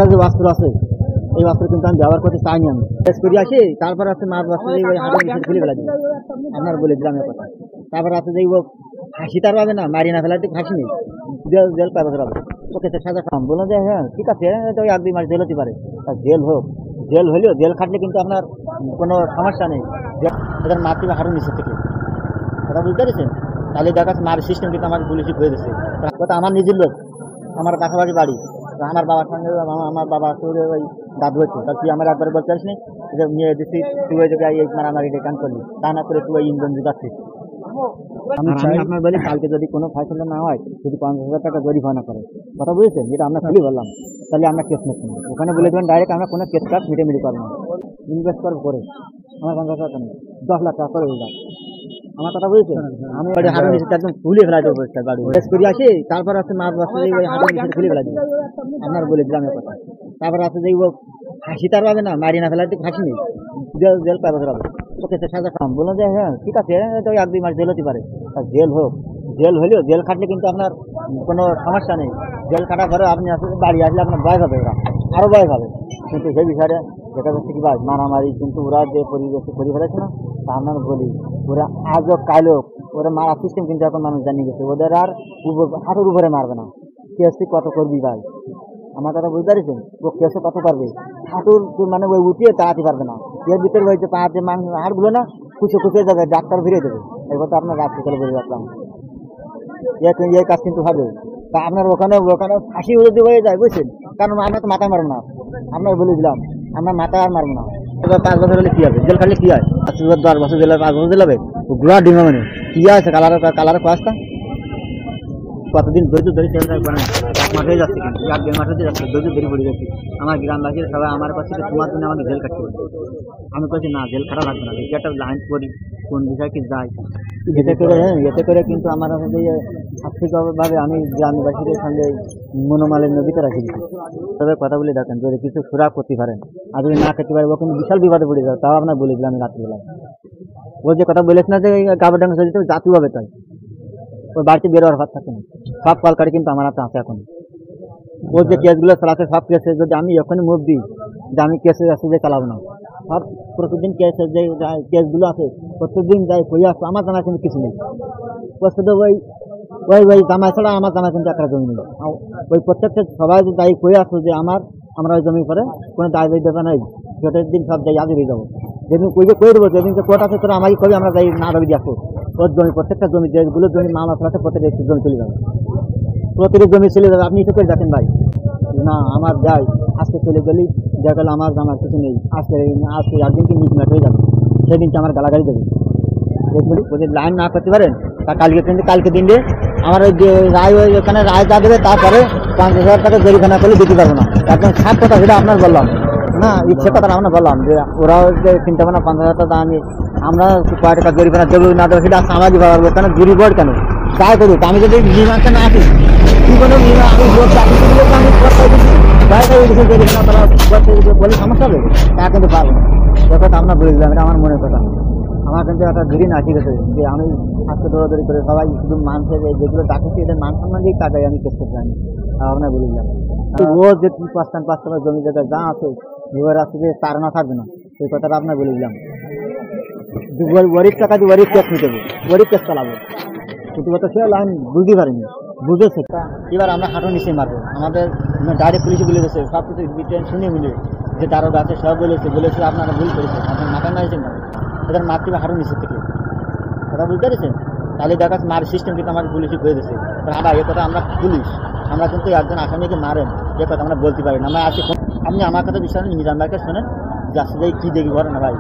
কাটা যে অস্ত্র আছে এই অস্ত্র কিন্তু আমি ব্যবহার করতে চাইনি। আমি টেস্ট করে আসি, তারপর আছে মাছ বস্ত্র ওই হাতের নিচে খুলে ফেলা দিই। আপনার বলে দিলাম এই কথা। তারপর আছে যে ও ফাঁসি তার পাবে না, মারি না ফেলাতে ফাঁসি নেই, জেল পাবে হবে। ওকে সাজা খাম বললো যে হ্যাঁ ঠিক আছে, তো ওই 1-2 মাস জেল হতে পারে। জেল হোক, জেল হলেও জেল খাটলে কিন্তু আপনার কোনো সমস্যা নেই। এদের মাতৃ হারুন নিচে থেকে কথা বুঝতে পেরেছেন। তাহলে দেখা যাচ্ছে মার সিস্টেম কিন্তু আমার পুলিশে হয়ে গেছে। কথা আমার নিজের লোক, আমার পাশাপাশি বাড়ি, আমার বাবার সঙ্গে আমার বাবা ওই দাদু হচ্ছে। তা তুই আমার একবারে বলতে পারিস নি যে নিয়ে দিচ্ছি তুই ওই জায়গায় এই মারামারি কান করলি, তা না করে তুই ইন্ধন দিচ্ছিস। আমি আপনার বলি কালকে যদি কোনো ফয়সলা না হয়, যদি 50,000 টাকা জরিমানা করে, কথা বুঝেছেন, যেটা আমরা খুবই বললাম, তাহলে আমরা কেস নিচ্ছি না। ওখানে বলে দেবেন ডাইরেক্ট আমরা কোনো কেস কাজ মিটে পারবো না। ইনভেস্ট করবো করে আমার 50,000 টাকা নেই, 10 লাখ টাকা করে হয়ে যায়। আমার কথা বুঝেছেন, আমি হাটের নিচে একদম খুলে ফেলা দেবো বাড়ি টেস্ট করে আসি, তারপর আছে মাছ বস্ত্র ওই হাটের নিচে খুলে ফেলা দিই। আপনার বলে দিলাম এই কথা। তারপর আছে যে ও ফাঁসি তার পাবে না, মারি না ফেলাতে ফাঁসি নেই, জেল পাবে হবে। ওকে সাজা খাম বললো যে হ্যাঁ ঠিক আছে, তো ওই 1-2 মাস জেল হতে পারে। জেল হোক, জেল হলেও জেল খাটলে কিন্তু আপনার কোনো সমস্যা নেই। জেল কাটা পরে আপনি বাড়ি আসলে আপনার ভয় পাবে, ওরা আরও ভয় পাবে। কিন্তু সেই বিষয়ে দেখা যাচ্ছে কি ভাই মারামারি কিন্তু ওরা যে পরিবেশে করে ফেলেছে না, তা আপনার বলি ওরা আজও কালো ওরা মারা সিস্টেম কিন্তু এখন মানুষ জানিয়ে গেছে। ওদের আর হাঁটুর উপরে মারবে না, কেসে কত করবি ভাই, আমার কথা বুঝতে পারছেন। ও কেসে কত পারবে, হাঁটুর মানে ওই উঠিয়ে তাড়াতে পারবে না। এর ভিতরে ওই যে পাহাড় যে হাড়গুলো না খুশে খুশে যাবে, ডাক্তার ফিরে দেবে। এই কথা আপনার রাত্রিকালে বলে রাখলাম, এই কাজ কিন্তু হবে। তা আপনার ওখানে ফাঁসি উড়ে হয়ে যায় বুঝছেন, কারণ আমরা তো মাথা মারবো না। আপনার বলে দিলাম আমরা মাথা আর মারবো না। 5 বছর হলে কি হবে, জেল খাটলে কি হয়? 10 বছর জেল, 5 বছর জেল হবে। গুড়া ডিমা মানে কি আছে কালার কাজটা কতদিন ধৈর্য ধরে মাঠ হয়ে যাচ্ছে, কিন্তু 1-1.5 মাস হতে যাচ্ছে, ধৈর্য ধরে পড়ে যাচ্ছে। আমার গ্রামবাসীরা সবাই আমার কাছে তোমার জন্য আমাকে জেল কাটতে বলছে। আমি বলছি না, জেল খারাপ লাগবে না, একটা লাইন করি কোন বিষয় কি যায়। এতে করে কিন্তু আমার আর্থিকভাবে আমি গ্রামবাসীদের সঙ্গে মনোমালিন্য ভিতরে রাখি দিচ্ছি। তবে কথা বলে দেখেন, যদি কিছু সুরাগ করতে পারেন আর যদি না খেতে পারে, ও কিন্তু বিশাল বিবাদে পড়ে যাবে। তাও আপনার বলে দিলাম রাত্রিবেলায়। ও যে কথা বলেছে না যে গাবার ডাঙ্গা সে জাতীয় হবে, তাই ওই বাড়িতে বেরোয়ার ভাত থাকে না। সব কলকারি কিন্তু আমার হাতে আছে এখন। ওর যে কেসগুলো চালাচ্ছে সব কেসে যদি আমি এখনই মুভ দিই যে আমি কেসে আসে যে চালাবো না, সব প্রতিদিন কেসের যে কেসগুলো আছে প্রত্যেকদিন যাই কই আসবো, আমার জানা কিন্তু কিছু নেই। শুধু ওই জামাই ছাড়া আমার জানা কিন্তু একটা জমি নেই। ওই প্রত্যেকটা সবাই যাই কই আসবো যে আমরা ওই জমি করে কোনো দায় দেবে নাই, সেটার দিন সব যাই আগে যাবো। যেদিন কই যে কই দেবো, যেদিনকে কোর্ট আছে তোরা আমাকে কবি আমরা যাই না দাবি দিয়ে আসবো। ওর জমি প্রত্যেকটা জমি যেগুলো জমি মামলা চালাতে প্রত্যেকটা জমি চলে যাবে, প্রতিটি জমি চলে যাবে। আপনি একটু করে দেখেন ভাই, না আমার যাই আজকে চলে গেলি দেখা গেল আমার জামার কিছু নেই, আজকে একদিনকে মিটম্যাট হয়ে যাবে, সেদিনকে আমার গালাগালি দেবে। এগুলি যদি লাইন না করতে পারেন তা কালকে দিন আমার ওই রায় ওখানে রায় যা দেবে, তারপরে 5,000 টাকা জরিমানা করলে দিতে পারবো না। একদম খাপ কথা সেটা আপনার বললাম না, ইচ্ছে কথা আমরা বললাম যে ওরাও যে চিন্তা ভাবনা 5,000 টাকা আমি আমরা কয় টাকা জরিমানা দেবো না দেবো সেটা সামাজিক ভাবে কেন জুরি বোর্ড কেন তাই করুক। আমি যদি বিমানটা না আসি কি কোনো বলে সমস্যা হবে, তা কিন্তু পারবো না। কথা আপনার বলে দিলাম, এটা আমার মনের কথা। আমার কিন্তু একটা ধরি না ঠিক আছে যে আমি আজকে দৌড়াদৌড়ি করে সবাই শুধু মানুষের যেগুলো ডাকছি এদের মান সম্মান দিয়ে কাটাই আমি কেস করতে জানি। আপনার বলে দিলাম ও যে 5 জমি জায়গায় যা আছে এবার আছে যে তার না থাকবে না, সেই কথাটা আপনার বলে দিলাম। ওয়ারিফ টাকা দিয়ে ওয়ারিফ কেস নিতে হবে, ওয়ারিফ কেস চালাবো, কিন্তু কথা সে লাইন বুঝতে পারিনি, বুঝেছে। এবার আমরা হাঁটু নিচে মারবো। আমাদের ডাইরেক্ট পুলিশে বলে গেছে সব কিছু শুনে মিলে যে দারোগা আছে সব বলেছে আপনারা ভুল করেছে, আপনার মাথা নাইছেন না, এদের মারতে হাঁটু নিচের থেকে। কথা বুঝতে পেরেছেন? তাহলে দেখা যাচ্ছে মার সিস্টেম কিন্তু আমাদের পুলিশে হয়ে গেছে। আবার এ কথা আমরা পুলিশ, আমরা কিন্তু একজন আসামিকে মারেন এ কথা আমরা বলতে পারি না। আমরা আজকে আপনি আমার কথা বিশ্বাস নিজাম ভাইকে শোনেন, যাচ্ছে যাই কী দেখি ঘটনা ভাই।